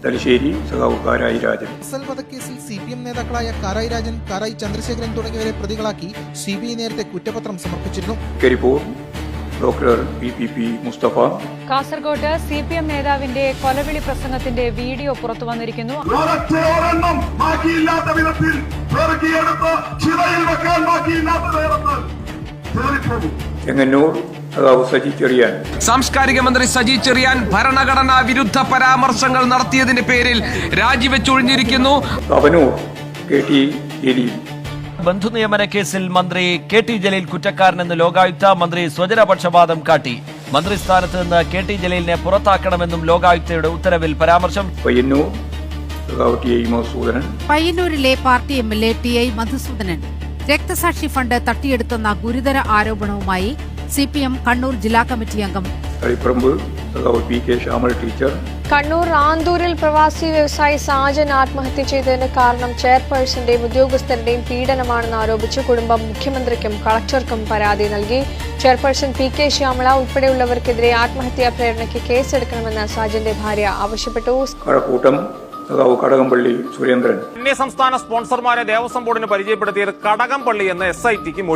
തലശ്ശേരി സഖാവ് കാരായി രാജൻ. നക്സൽ വധക്കേസിൽ CPM നേതാക്കളായ കാരായി രാജൻ, കാരായി ചന്ദ്രശേഖരൻ തുടങ്ങിയവരെ പ്രതികളാക്കി CBI നേരത്തെ കുറ്റപത്രം സമർപ്പിച്ചിരുന്നു. Karipur doctor PPP Mustafa. Kasaragod CPM നേതാവിന്റെ കൊലവിളി പ്രസംഗത്തിന്റെ വീഡിയോ പുറത്തു വന്നിരിക്കുന്നു. ചെങ്ങന്നൂർ സഖാവ് സജി ചെറിയാൻ. സാംസ്കാരിക മന്ത്രി സജി ചെറിയാൻ ഭരണഘടനാ വിരുദ്ധ പരാമർശങ്ങൾ നടത്തിയതിന്റെ പേരിൽ രാജിവെച്ചൊഴിഞ്ഞിരിക്കുന്നു. തവനൂർ KT ജലീൽ. ബന്ധുനിയമന കേസിൽ മന്ത്രി KT ജലീൽ കുറ്റക്കാരനെന്ന് ലോകായുക്ത. മന്ത്രി സ്വജനപക്ഷപാതം കാട്ടി. മന്ത്രിസ്ഥാനത്ത് നിന്ന് KT ജലീലിനെ പുറത്താക്കണമെന്നും ലോകായുക്തയുടെ ഉത്തരവിൽ പരാമർശം. പയ്യന്നൂർ സഖാവ് TI മധുസൂദനൻ. പയ്യന്നൂരിലെ പാർട്ടി MLA TI മധുസൂദനൻ രക്തസാക്ഷി ഫണ്ട് തട്ടിയെടുത്തെന്ന ഗുരുതര ആരോപണവുമായി CPM കണ്ണൂർ ജില്ലാ കമ്മിറ്റി അംഗം. തളിപ്പറമ്പ് സഖാവ് PK ശ്യാമൾ ടീച്ചർ. കണ്ണൂർ ആന്തൂരിൽ പ്രവാസി വ്യവസായി സാജൻ ആത്മഹത്യ ചെയ്തതിന് കാരണം ചെയർപേഴ്സന്റെയും ഉദ്യോഗസ്ഥരുടെയും പീഡനമാണെന്ന് ആരോപിച്ച് കുടുംബം മുഖ്യമന്ത്രിക്കും കളക്ടർക്കും പരാതി നൽകി. ചെയർപേഴ്സൺ PK ശ്യാമള ഉൾപ്പെടെയുള്ളവർക്കെതിരെ ആത്മഹത്യാ പ്രേരണയ്ക്ക് കേസെടുക്കണമെന്ന് സാജന്റെ ഭാര്യ ആവശ്യപ്പെട്ടു. കഴക്കൂട്ടം സഖാവ് കടകംപള്ളി സുരേന്ദ്രൻ. അന്യസംസ്ഥാന സ്പോൺസർമാരെ ദേവസ്വം ബോർഡിന് പരിചയപ്പെടുത്തിയത് കടകംപള്ളി എന്ന SITക്ക് മൊഴി.